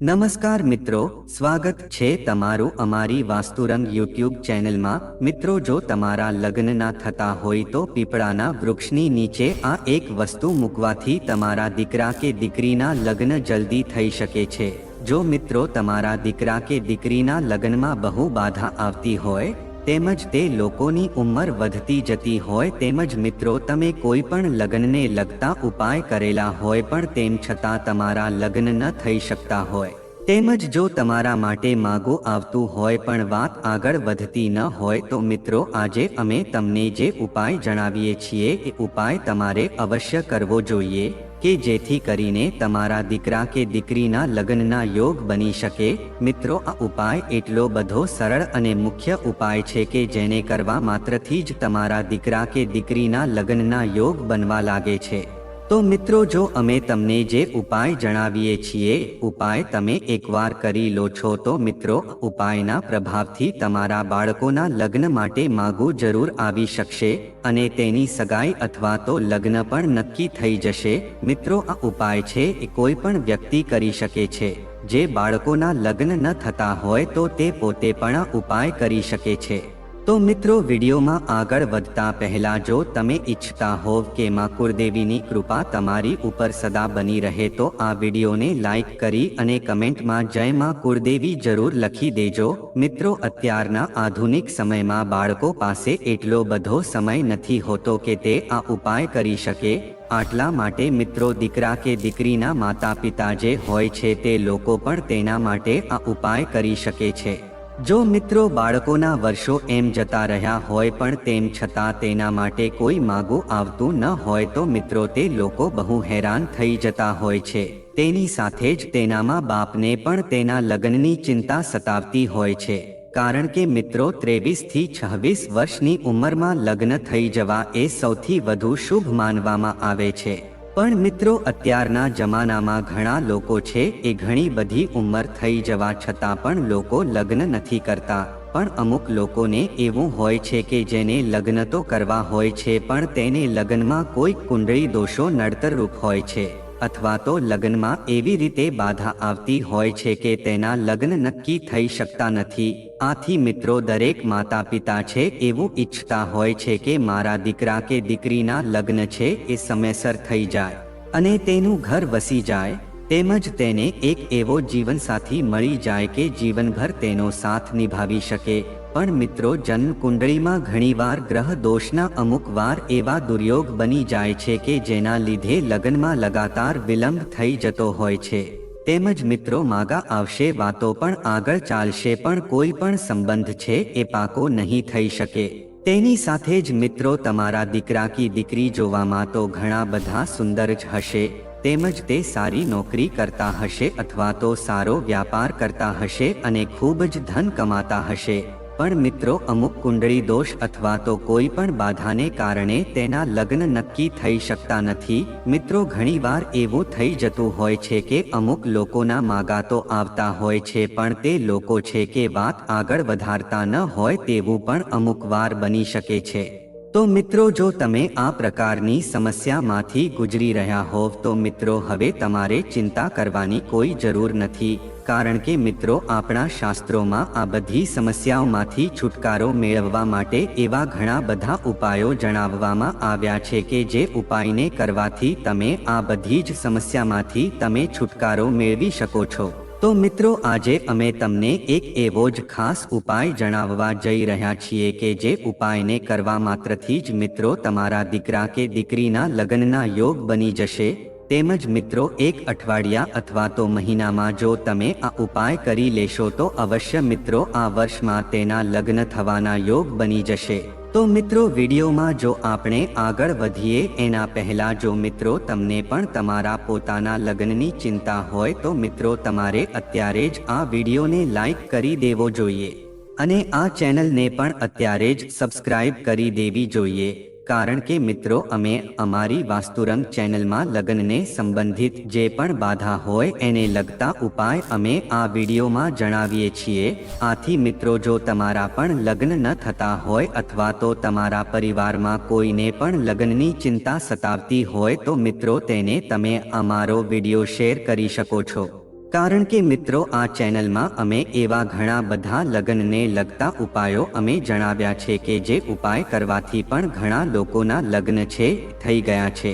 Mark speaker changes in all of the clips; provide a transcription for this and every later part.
Speaker 1: નમસ્કાર મિત્રો, સ્વાગત છે તમારું અમારી વાસ્તુરંગ યુટ્યુબ ચેનલમાં। મિત્રો, જો તમારા લગ્ન ના થતા હોય તો પીપળાના વૃક્ષની નીચે આ એક વસ્તુ મૂકવાથી તમારા દીકરા કે દીકરીના લગ્ન જલ્દી થઈ શકે છે। જો મિત્રો તમારા દીકરા કે દીકરીના લગ્નમાં બહુ બાધા આવતી હોય તેમજ તે લોકોની ઉંમર વધતી જતી હોય તેમજ મિત્રો તમે કોઈ પણ લગ્નને લગતા ઉપાય કરેલા હોય પણ તેમ છતાં તમારા લગ્ન ન થઈ શકતા હોય તેમજ જો તમારા માટે માગું આવતું હોય પણ વાત આગળ વધતી ન હોય તો મિત્રો આજે અમે તમને જે ઉપાય જણાવીએ છીએ એ ઉપાય તમારે અવશ્ય કરવો જોઈએ કે જેથી કરીને તમારા દીકરા કે દીકરીના લગ્નના યોગ બની શકે। મિત્રો, આ ઉપાય એટલો બધો સરળ અને મુખ્ય ઉપાય છે કે જેને કરવા માત્રથી જ તમારા દીકરા કે દીકરીના લગ્નના યોગ બનવા લાગે છે। તો મિત્રો, જો અમે તમને જે ઉપાય જણાવીએ છીએ ઉપાય તમે એકવાર કરી લો છો તો મિત્રો ઉપાયના પ્રભાવથી તમારા બાળકોના લગ્ન માટે માગું જરૂર આવી શકશે અને તેની સગાઈ અથવા તો લગ્ન પણ નક્કી થઈ જશે। મિત્રો, આ ઉપાય છે એ કોઈ પણ વ્યક્તિ કરી શકે છે। જે બાળકોના લગ્ન ન થતા હોય તો તે પોતે પણ આ ઉપાય કરી શકે છે। તો મિત્રો, વિડીયોમાં આગળ વધતા પહેલા જો તમે ઈચ્છતા હોવ કે માં કુળદેવીની કૃપા તમારી ઉપર સદા બની રહે તો આ વિડીયોને લાઈક કરી અને કમેન્ટમાં જય માં કુળદેવી જરૂર લખી દેજો। મિત્રો, અત્યારના આધુનિક સમયમાં બાળકો પાસે એટલો બધો સમય નથી હોતો કે તે આ ઉપાય કરી શકે। આટલા માટે મિત્રો દીકરા કે દીકરીના માતા પિતા જે હોય છે તે લોકો પણ તેના માટે આ ઉપાય કરી શકે છે। જો મિત્રો બાળકોના વર્ષો એમ જતા રહ્યા હોય પણ તેમ છતાં તેના માટે કોઈ માગું આવતું ન હોય તો મિત્રો તે લોકો બહુ હેરાન થઈ જતા હોય છે। તેની સાથે જ તેનામાં બાપને પણ તેના લગ્નની ચિંતા સતાવતી હોય છે કારણ કે મિત્રો 23 થી 26 વર્ષની ઉંમરમાં લગ્ન થઈ જવા એ સૌથી વધુ શુભ માનવામાં આવે છે। પણ મિત્રો અત્યારના જમાનામાં ઘણા લોકો છે એ ઘણી બધી ઉંમર થઈ જવા છતાં પણ લોકો લગ્ન નથી કરતા। પણ અમુક લોકોને એવું હોય છે કે જેને લગ્ન તો કરવા હોય છે પણ તેને લગ્નમાં કોઈ કુંડળી દોષો નડતરરૂપ હોય છે અથવા તો લગ્નમાં એવી રીતે બાધા આવતી હોય છે કે તેના લગ્ન નક્કી થઈ શકતા નથી। આથી મિત્રો દરેક માતા પિતા છે એવું ઈચ્છતા હોય છે કે મારા દીકરા કે દીકરીના લગ્ન છે એ સમયસર થઈ જાય અને તેનું ઘર વસી જાય તેમજ તેને એક એવો જીવનસાથી મળી જાય કે જીવનભર તેનો સાથ નિભાવી શકે। પણ મિત્રો જન્મ કુંડળીમાં ઘણીવાર ગ્રહ દોષના અમુક વાર એવા દુર્યોગ બની જાય છે કે જેના લીધે લગ્નમાં લગાતાર વિલંબ થઈ જતો હોય છે તેમજ મિત્રો માગા આવશે વાતો પણ આગળ ચાલશે પણ કોઈ પણ સંબંધ છે એ પાકો નહીં થઈ શકે। તેની સાથે જ મિત્રો તમારા દીકરા કે દીકરી જોવામાં તો ઘણા બધા સુંદર જ હશે તેમજ તે સારી નોકરી કરતા હશે અથવા તો સારો વ્યાપાર કરતા હશે અને ખૂબ જ ધન કમાતા હશે। પણ મિત્રો અમુક કુંડળી દોષ અથવા તો કોઈ પણ બાધાને કારણે તેના લગ્ન નક્કી થઈ શકતા નથી। મિત્રો ઘણીવાર એવું થઈ જતું હોય છે કે અમુક લોકોના માગા તો આવતા હોય છે પણ તે લોકો છે કે વાત આગળ વધારતા ન હોય તેવું પણ અમુક વાર બની શકે છે। તો મિત્રો જો તમે આ પ્રકારની સમસ્યામાંથી ગુજરી રહ્યા હોવ તો મિત્રો હવે તમારે ચિંતા કરવાની કોઈ જરૂર નથી કારણ કે મિત્રો આપણા શાસ્ત્રોમાં આ બધી સમસ્યાઓમાંથી છુટકારો મેળવવા માટે એવા ઘણા બધા ઉપાયો જણાવવામાં આવ્યા છે કે જે ઉપાયને કરવાથી તમે આ બધી જ સમસ્યામાંથી તમે છુટકારો મેળવી શકો છો। તો મિત્રો આજે અમે તમને એક એવો જ ખાસ ઉપાય જણાવવા જઈ રહ્યા છીએ કે જે ઉપાયને કરવા માત્રથી જ મિત્રો તમારા દીકરા કે દીકરીના લગ્નના યોગ બની જશે તેમજ મિત્રો એક અઠવાડિયા અથવા તો મહિનામાં જો તમે આ ઉપાય કરી લેશો તો અવશ્ય મિત્રો આ વર્ષમાં તેના લગ્ન થવાના યોગ બની જશે। તો મિત્રો વિડીયોમાં જો આપણે આગળ વધીએ એના પહેલા જો મિત્રો તમને પણ તમારા પોતાના લગ્નની ચિંતા હોય તો મિત્રો તમારે અત્યારે જ આ વિડીયોને લાઈક કરી દેવો જોઈએ અને આ ચેનલને પણ અત્યારે જ સબસ્ક્રાઇબ કરી દેવી જોઈએ કારણ કે મિત્રો અમે અમારી વાસ્તુરંગ ચેનલમાં લગ્નને સંબંધિત જે પણ બાધા હોય એને લગતા ઉપાય અમે આ વિડીયોમાં જણાવીએ છીએ। આથી મિત્રો જો તમારા પણ લગ્ન ન થતા હોય અથવા તો તમારા પરિવારમાં કોઈને પણ લગ્નની ચિંતા સતાવતી હોય તો મિત્રો તેને તમે અમારો વિડીયો શેર કરી શકો છો। કારણ કે મિત્રો આ ચેનલમાં અમે એવા ઘણા બધા લગ્નને લગતા ઉપાયો અમે જણાવ્યા છે કે જે ઉપાય કરવાથી પણ ઘણા લોકોના લગ્ન છે થઈ ગયા છે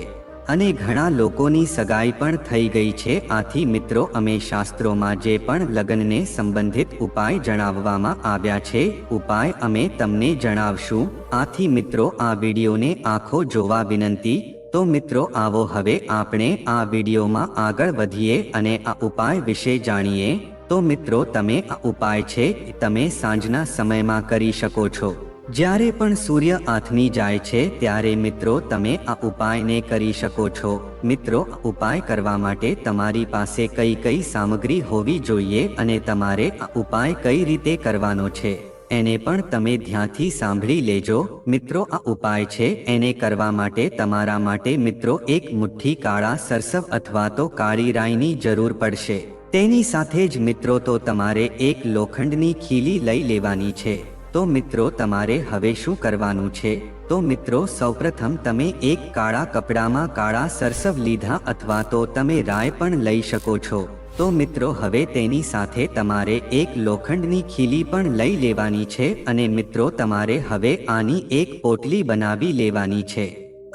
Speaker 1: અને ઘણા લોકોની સગાઈ પણ થઈ ગઈ છે। આથી મિત્રો અમે શાસ્ત્રોમાં જે પણ લગ્નને સંબંધિત ઉપાય જણાવવામાં આવ્યા છે ઉપાય અમે તમને જણાવશું। આથી મિત્રો આ વિડીયોને આખો જોવા વિનંતી। તો મિત્રો આવો હવે આપણે આ વિડીયોમાં આગળ વધીએ અને આ ઉપાય વિશે જાણીએ। તો મિત્રો તમે આ ઉપાય છે તમે સાંજના સમયમાં કરી શકો છો। જ્યારે પણ સૂર્ય આથમી જાય છે ત્યારે મિત્રો તમે આ ઉપાયને કરી શકો છો। મિત્રો આ ઉપાય કરવા માટે તમારી પાસે કઈ કઈ સામગ્રી હોવી જોઈએ અને તમારે આ ઉપાય કઈ રીતે કરવાનો છે એને પણ તમે ધ્યાનથી સાંભળી લેજો। મિત્રો આ ઉપાય છે એને કરવા માટે તમારા માટે મિત્રો એક મુઠ્ઠી કાળા સરસવ અથવા તો કાળી રાઈની જરૂર પડશે। તેની સાથે જ મિત્રો તો તમારે એક લોખંડની ખીલી લઈ લેવાની છે। તો મિત્રો તમારે હવે શું કરવાનું છે તો મિત્રો સૌપ્રથમ તમે એક કાળા કપડામાં કાળા સરસવ લીધા અથવા તો તમે રાય પણ લઈ શકો છો। તો મિત્રો હવે તેની સાથે તમારે એક લોખંડની ખીલી પણ લઈ લેવાની છે અને મિત્રો તમારે હવે આની એક પોટલી બનાવી લેવાની છે।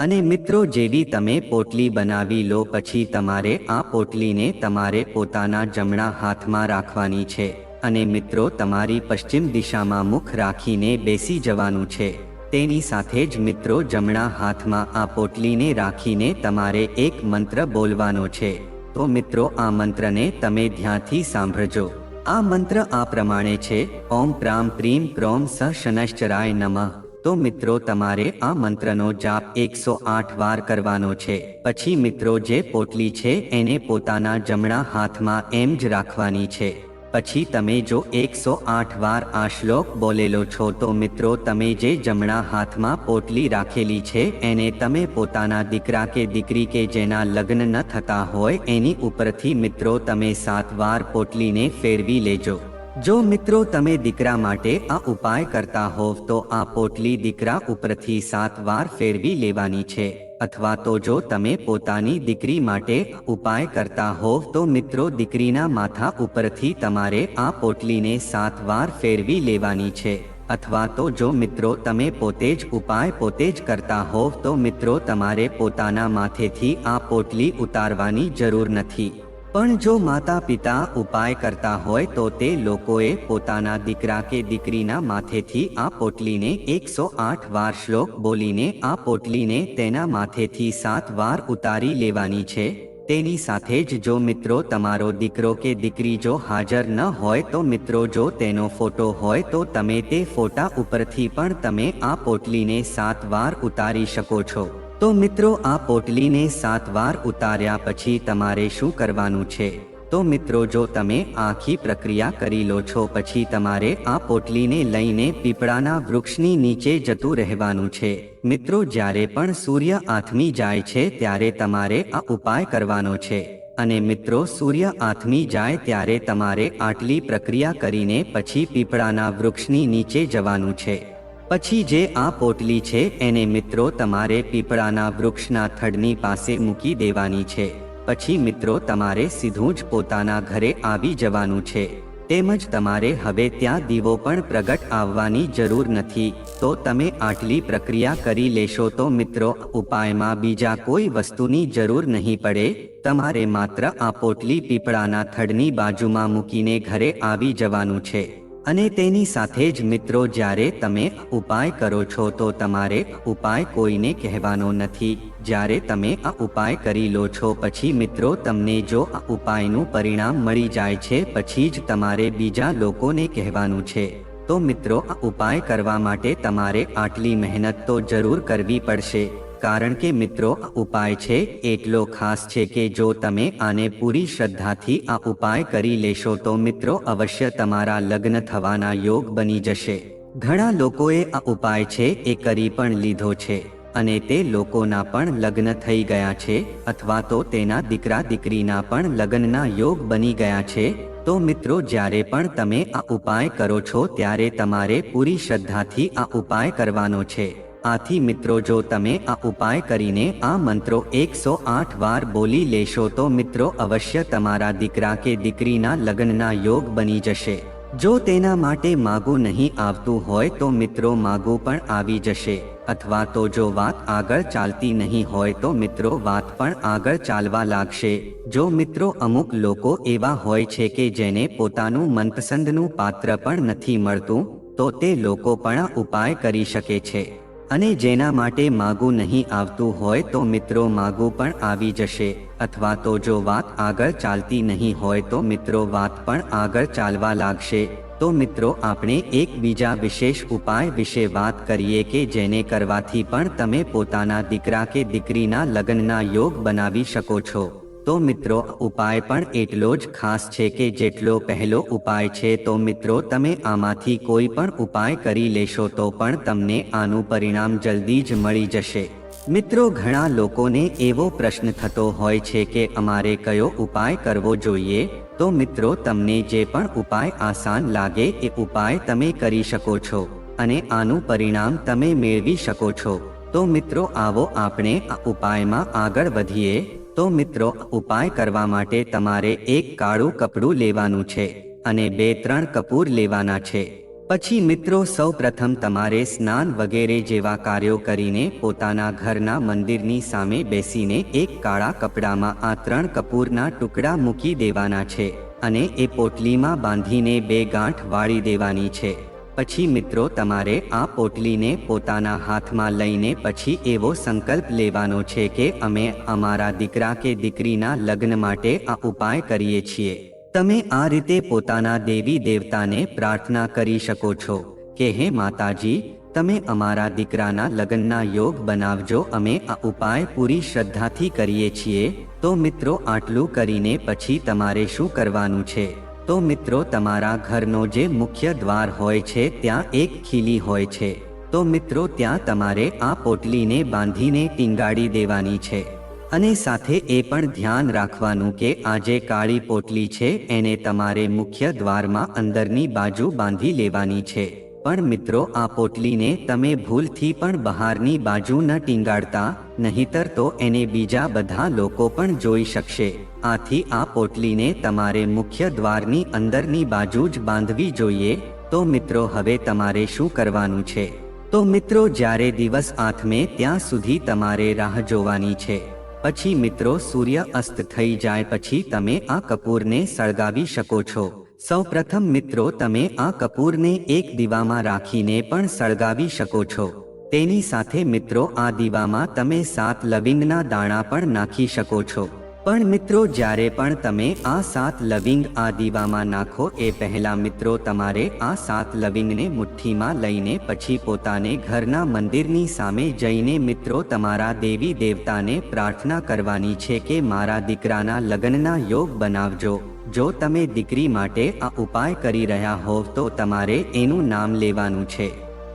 Speaker 1: અને મિત્રો જેવી તમે પોટલી બનાવી લો પછી તમારે આ પોટલીને તમારે પોતાના જમણા હાથમાં રાખવાની છે અને મિત્રો તમારી પશ્ચિમ દિશામાં મુખ રાખીને બેસી જવાનું છે। તેની સાથે જ મિત્રો જમણા હાથમાં આ પોટલીને રાખીને તમારે એક મંત્ર બોલવાનો છે। તો મિત્રો આ મંત્રને તમે ધ્યાનથી સાંભળજો। આ મંત્ર આ પ્રમાણે છે ઓમ પ્રામ પ્રીમ ક્રોમ સ શનશ્ચરાય નમઃ। તો મિત્રો તમારે આ મંત્રનો જાપ 108 વાર કરવાનો છે। પછી મિત્રો જે પોટલી છે એને પોતાના જમણા હાથમાં એમ જ રાખવાની છે। પછી તમે જો 108 વાર આ શ્લોક બોલેલો છો તો મિત્રો તમે જે જમણા હાથમાં પોટલી રાખેલી છે એને તમે પોતાના દીકરા કે દીકરી કે જેના લગ્ન ન થતા હોય એની ઉપરથી મિત્રો તમે 7 વાર પોટલીને ફેરવી લેજો। જો મિત્રો તમે દીકરા માટે આ ઉપાય કરતા હોવ તો આ પોટલી દીકરા ઉપરથી 7 વાર ફેરવી લેવાની છે। અથવા તો જો તમે પોતાની દીકરી માટે ઉપાય કરતા હોવ તો મિત્રો દીકરીના માથા ઉપરથી તમારે આ પોટલીને 7 વાર ફેરવી લેવાની છે। અથવા તો જો મિત્રો તમે પોતે જ ઉપાય પોતે જ કરતા હોવ તો મિત્રો તમારે પોતાના માથેથી આ પોટલી ઉતારવાની જરૂર નથી। પણ જો માતા પિતા ઉપાય કરતા હોય તો તે લોકોએ પોતાના દીકરા કે દીકરીના માથેથી આ પોટલીને 108 વાર શ્લોક બોલીને આ પોટલીને તેના માથેથી 7 વાર ઉતારી લેવાની છે। તેની સાથે જ જો મિત્રો તમારો દીકરો કે દીકરી જો હાજર ન હોય તો મિત્રો જો તેનો ફોટો હોય તો તમે તે ફોટા ઉપરથી પણ તમે આ પોટલીને 7 વાર ઉતારી શકો છો। તો મિત્રો આ પોટલીને 7 વાર ઉતાર્યા પછી તમારે શું કરવાનું છે તો મિત્રો જો તમે આખી પ્રક્રિયા કરી લો છો પછી તમારે આ પોટલીને લઈને પીપળાના વૃક્ષની નીચે જતું રહેવાનું છે। મિત્રો જ્યારે પણ સૂર્ય આથમી જાય છે ત્યારે તમારે આ ઉપાય કરવાનો છે અને મિત્રો સૂર્ય આથમી જાય ત્યારે તમારે આટલી પ્રક્રિયા કરીને પછી પીપળાના વૃક્ષની નીચે જવાનું છે। પછી જે આ પોટલી છે એને મિત્રો તમારે પીપળાના વૃક્ષના થડની પાસે મૂકી દેવાની છે। પછી મિત્રો તમારે સીધું જ પોતાના ઘરે આવી જવાનું છે। તેમજ તમારે હવે ત્યાં દીવો પણ પ્રગટ આવવાની જરૂર નથી। તો તમે આટલી પ્રક્રિયા કરી લેશો તો મિત્રો ઉપાયમાં બીજા કોઈ વસ્તુની જરૂર નહીં પડે। તમારે માત્ર આ પોટલી પીપળાના થડની બાજુમાં મૂકીને ઘરે આવી જવાનું છે। અને તેની સાથે જ મિત્રો જ્યારે તમે ઉપાય કરો છો તો તમારે ઉપાય કોઈને કહેવાનો નથી। જ્યારે તમે આ ઉપાય કરી લો છો પછી મિત્રો તમને જો આ ઉપાયનું પરિણામ મળી જાય છે પછી જ તમારે બીજા લોકોને કહેવાનું છે। તો મિત્રો આ ઉપાય કરવા માટે તમારે આટલી મહેનત તો જરૂર કરવી પડશે। કારણ કે મિત્રો આ ઉપાય છે એટલો ખાસ છે કે જો તમે આને પૂરી શ્રદ્ધાથી આ ઉપાય કરી લેશો તો મિત્રો અવશ્ય તમારા લગ્ન થવાના યોગ બની જશે। ઘણા લોકોએ આ ઉપાય છે એ કરી પણ લીધો છે અને તે લોકોના પણ લગ્ન થઈ ગયા છે અથવા તો તેના દીકરા દીકરીના પણ લગ્નના યોગ બની ગયા છે। તો મિત્રો જ્યારે પણ તમે આ ઉપાય કરો છો ત્યારે તમારે પૂરી શ્રદ્ધાથી આ ઉપાય કરવાનો છે। આથી મિત્રો જો તમે આ ઉપાય કરીને આ મંત્રો 108 વાર બોલી લેશો તો મિત્રો અવશ્ય તમારા દીકરા કે દીકરીના લગ્નના યોગ બની જશે. જો તેના માટે માગું નહીં આવતું હોય તો મિત્રો માગું પણ આવી જશે, અથવા તો જો વાત આગળ ચાલતી નહીં હોય તો મિત્રો વાત પણ આગળ ચાલવા લાગશે. જો મિત્રો અમુક લોકો એવા હોય છે કે જેને પોતાનું મનપસંદનું પાત્ર પણ નથી મળતું, તો તે લોકો પણ આ ઉપાય કરી શકે છે. અને જેના માટે માગું નહીં આવતું હોય તો મિત્રો માગું પણ આવી જશે, અથવા તો જો વાત આગળ ચાલતી નહીં હોય તો મિત્રો વાત પણ આગળ ચાલવા લાગશે. તો મિત્રો આપણે એક બીજા વિશેષ ઉપાય વિશે વાત કરીએ કે જેને કરવાથી પણ તમે પોતાના દીકરા કે દીકરીના લગ્નના યોગ બનાવી શકો છો. તો મિત્રો ઉપાય પણ એટલો જ ખાસ છે કે જેટલો પહેલો ઉપાય છે. તો મિત્રો તમે આમાંથી કોઈ પણ ઉપાય કરી લેશો તો પણ તમને આનું પરિણામ જલ્દી જ મળી જશે. મિત્રો ઘણા લોકોને એવો પ્રશ્ન થતો હોય છે કે અમારે કયો ઉપાય કરવો જોઈએ. તો મિત્રો તમને જે પણ ઉપાય આસાન લાગે એ ઉપાય તમે કરી શકો છો અને આનું પરિણામ તમે મેળવી શકો છો. તો મિત્રો આવો આપણે આ ઉપાયમાં આગળ વધીએ. તો મિત્રો ઉપાય કરવા માટે તમારે એક કાળું કપડું લેવાનું છે અને 2-3 કપૂર લેવાના છે. પછી મિત્રો સૌ પ્રથમ તમારે સ્નાન વગેરે જેવા કાર્યો કરીને પોતાના ઘરના મંદિરની સામે બેસીને એક કાળા કપડામાં આ 3 કપૂરના ટુકડા મૂકી દેવાના છે અને એ પોટલીમાં બાંધીને 2 ગાંઠ વાળી દેવાની છે. પછી મિત્રો તમારે આ પોટલીને પોતાના હાથમાં લઈને પછી એવો સંકલ્પ લેવાનો છે કે અમે અમારા દીકરા કે દીકરીના લગ્ન માટે આ ઉપાય કરીએ છીએ. તમે આ રીતે પોતાના દેવી દેવતાને પ્રાર્થના કરી શકો છો કે હે માતાજી, તમે અમારા દીકરાના લગ્નના યોગ બનાવજો. અમે આ ઉપાય પૂરી શ્રદ્ધાથી કરીએ છીએ. તો મિત્રો આટલું કરીને પછી તમારે શું કરવાનું છે? તો મિત્રો તમારા ઘરનો જે મુખ્ય દ્વાર હોય છે ત્યાં એક ખીલી હોય છે. તો મિત્રો ત્યાં તમારે આ પોટલીને બાંધીને ટીંગાડી દેવાની છે. અને સાથે એ પણ ધ્યાન રાખવાનું કે આ જે કાળી પોટલી છે એને તમારે મુખ્ય દ્વારમાં અંદરની બાજુ બાંધી લેવાની છે. પણ મિત્રો આ પોટલીને તમે ભૂલથી પણ બહારની બાજુ ન ટીંગાડતા, નહીતર તો એને બીજા બધા લોકો પણ જોઈ શકશે. આથી આ પોટલીને તમારે મુખ્ય દ્વારની અંદરની બાજુ જ બાંધવી જોઈએ. તો મિત્રો હવે તમારે શું કરવાનું છે? તો મિત્રો જ્યારે દિવસ આથમે ત્યાં સુધી તમારે રાહ જોવાની છે. પછી મિત્રો સૂર્ય અસ્ત થઈ જાય પછી તમે આ કપૂરને સળગાવી શકો છો. સૌ પ્રથમ મિત્રો તમે આ કપૂરને એક દીવામાં રાખીને પણ સળગાવી શકો છો. તેની સાથે મિત્રો આ દીવામાં તમે 7 લવિંગના દાણા પણ નાખી શકો છો. પણ મિત્રો જ્યારે પણ તમે આ 7 લવિંગ આ દીવામાં નાખો એ પહેલા મિત્રો તમારે આ 7 લવિંગને મુઠ્ઠીમાં લઈને પછી પોતાને ઘરના મંદિરની સામે જઈને મિત્રો તમારા દેવી દેવતાને પ્રાર્થના કરવાની છે કે મારા દીકરાના લગ્નના યોગ બનાવજો. જો તમે દીકરી માટે આ ઉપાય કરી રહ્યા હોવ તો તમારે એનું નામ લેવાનું છે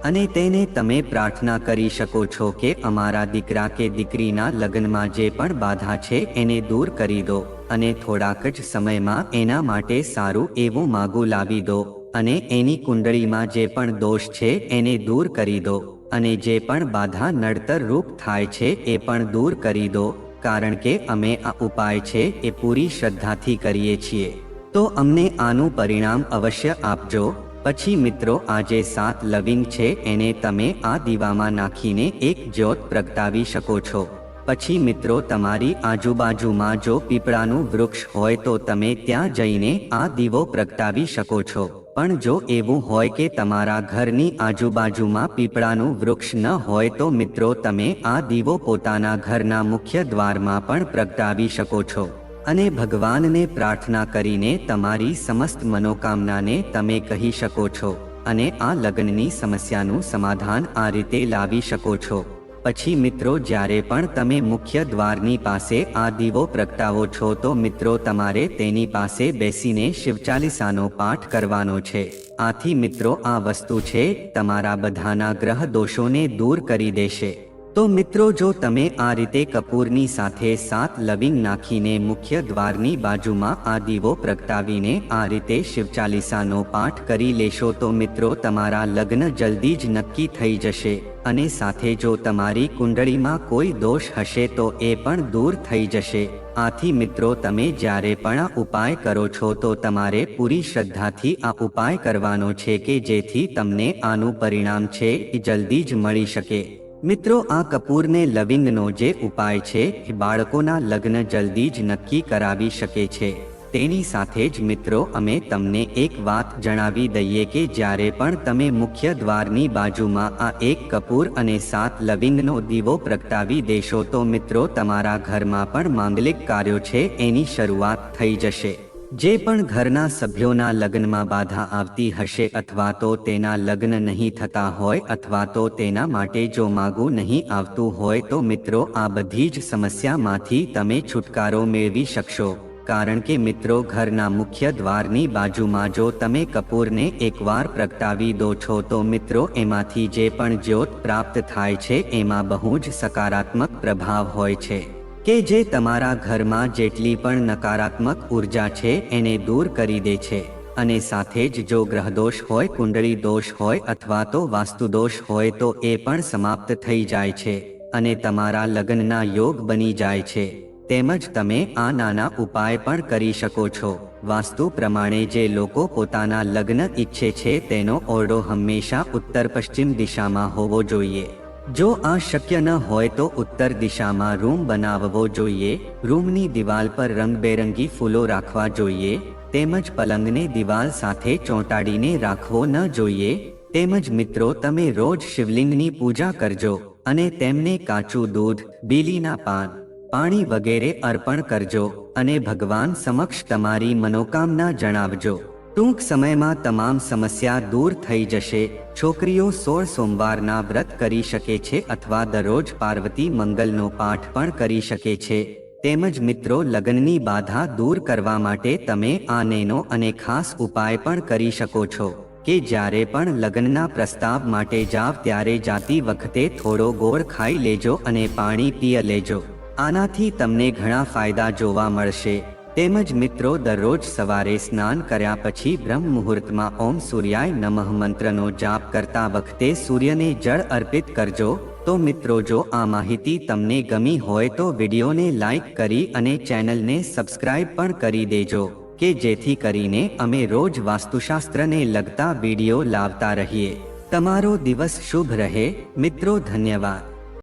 Speaker 1: અને તેને તમે પ્રાર્થના કરી શકો છો કે અમારા દીકરા કે દીકરીના લગ્નમાં જે પણ બાધા છે એને દૂર કરી દો અને થોડાક જ સમયમાં એના માટે સારું એવું માગું લાવી દો અને એની કુંડળીમાં જે પણ દોષ છે એને દૂર કરી દો અને જે પણ બાધા નડતર રૂપ થાય છે એ પણ દૂર કરી દો. કારણ કે અમે આ ઉપાય છે એ પૂરી શ્રદ્ધાથી કરીએ છીએ. તો અમને આનું પરિણામ અવશ્ય આપજો. પછી મિત્રો આ જે 7 લવિંગ છે એને તમે આ દીવામાં નાખીને એક જ્યોત પ્રગટાવી શકો છો. પછી મિત્રો તમારી આજુબાજુમાં જો પીપળાનું વૃક્ષ હોય તો તમે ત્યાં જઈને આ દીવો પ્રગટાવી શકો છો. પણ જો એવું હોય કે તમારા ઘરની આજુબાજુમાં પીપળાનું વૃક્ષ ન હોય તો મિત્રો તમે આ દીવો પોતાના ઘરના મુખ્ય દ્વારમાં પણ પ્રગટાવી શકો છો અને ભગવાનને પ્રાર્થના કરીને તમારી સમસ્ત મનોકામનાને તમે કહી શકો છો અને આ લગ્નની સમસ્યાનું સમાધાન આ રીતે લાવી શકો છો. પછી મિત્રો જ્યારે પણ તમે મુખ્ય દ્વારની પાસે આ દીવો પ્રગટાવો છો તો મિત્રો તમારે તેની પાસે બેસીને શિવચાલીસાનો પાઠ કરવાનો છે. આથી મિત્રો આ વસ્તુ છે તમારા બધાના ગ્રહ દોષોને દૂર કરી દેશે. તો મિત્રો, જો તમે આ રીતે કપૂરની સાથે 7 લવિંગ નાખીને મુખ્ય દ્વારની બાજુમાં આ દીવો પ્રગટાવીને આ રીતે શિવચાલીસાનો પાઠ કરી લેશો તો મિત્રો, તમારા લગ્ન જલ્દી જ નક્કી થઈ જશે અને સાથે જો તમારી કુંડળીમાં કોઈ દોષ હશે તો એ પણ દૂર થઈ જશે. આથી મિત્રો, તમે જ્યારે પણ આ ઉપાય કરો છો તો તમારે પૂરી શ્રદ્ધાથી આ ઉપાય કરવાનો છે કે જેથી તમને આનું પરિણામ છે એ જલ્દી જ મળી શકે. મિત્રો, આ કપૂરને લવિંગનો જે ઉપાય છે એ બાળકોના લગ્ન જલ્દી જ નક્કી કરાવી શકે છે. તેની સાથે જ મિત્રો, અમે તમને એક વાત જણાવી દઈએ કે જ્યારે પણ તમે મુખ્ય દ્વારની બાજુમાં આ એક કપૂર અને 7 લવિંગનો દીવો પ્રગટાવી દેશો તો મિત્રો, તમારા ઘરમાં પણ માંગલિક કાર્યો છે એની શરૂઆત થઈ જશે. જે પણ ઘરના સભ્યોના લગ્નમાં બાધા આવતી હશે અથવા તો તેના લગ્ન નહીં થતા હોય અથવા તો તેના માટે જો માગું નહીં આવતું હોય તો મિત્રો, આ બધી જ સમસ્યામાંથી તમે છુટકારો મેળવી શકશો. કારણ કે મિત્રો, ઘરના મુખ્ય દ્વારની બાજુમાં જો તમે કપૂરને એકવાર પ્રગટાવી દો છો તો મિત્રો, એમાંથી જે પણ જ્યોત પ્રાપ્ત થાય છે એમાં બહુ જ સકારાત્મક પ્રભાવ હોય છે કે જે તમારા ઘરમાં જેટલી પણ નકારાત્મક ઉર્જા છે એને દૂર કરી દે છે. અને સાથે જ જો ગ્રહદોષ હોય, કુંડળી દોષ હોય અથવા તો વાસ્તુદોષ હોય તો એ પણ સમાપ્ત થઈ જાય છે અને તમારા લગ્નના યોગ બની જાય છે. તેમજ તમે આ નાના ઉપાય પણ કરી શકો છો. વાસ્તુ પ્રમાણે જે લોકો પોતાના લગ્ન ઈચ્છે છે તેનો ઓરડો હંમેશા ઉત્તર પશ્ચિમ દિશામાં હોવો જોઈએ. જો આ શક્ય ન હોય તો ઉત્તર દિશામાં રૂમ બનાવવો જોઈએ. રૂમની દિવાલ પર રંગબેરંગી ફૂલો રાખવા જોઈએ. તેમજ પલંગને દિવાલ સાથે ચોંટાડીને રાખવો ન જોઈએ. તેમજ મિત્રો, તમે રોજ શિવલિંગની પૂજા કરજો અને તેમને કાચું દૂધ, બીલીના પાન, પાણી વગેરે અર્પણ કરજો અને ભગવાન સમક્ષ તમારી મનોકામના જણાવજો. ટૂંક સમયમાં તમામ સમસ્યા દૂર થઈ જશે. છોકરીઓ 16 સોમવારના વ્રત કરી શકે છે અથવા દરરોજ પાર્વતી મંગલનો પાઠ પણ કરી શકે છે. તેમજ મિત્રો, લગ્નની બાધા દૂર કરવા માટે તમે આ નેનો અને ખાસ ઉપાય પણ કરી શકો છો કે જ્યારે પણ લગ્નના પ્રસ્તાવ માટે જાવ ત્યારે જાતી વખતે થોડો ગોળ ખાઈ લેજો અને પાણી પી લેજો. આનાથી તમને ઘણા ફાયદા જોવા મળશે. તેમજ મિત્રો, દરરોજ સવારે સ્નાન કર્યા પછી બ્રહ્મ મુહૂર્તમાં ઓમ સૂર્યાય નમઃ મંત્રનો જાપ કરતા વખતે સૂર્યને જળ અર્પિત કરજો. તો મિત્રો, જો આ માહિતી તમને ગમી હોય તો વિડીયોને લાઈક કરી અને ચેનલને સબસ્ક્રાઇબ પણ કરી દેજો કે જેથી કરીને અમે રોજ વાસ્તુશાસ્ત્રને લગતા વિડીયો લાવતા રહીએ. તમારો દિવસ શુભ રહે મિત્રો. ધન્યવાદ.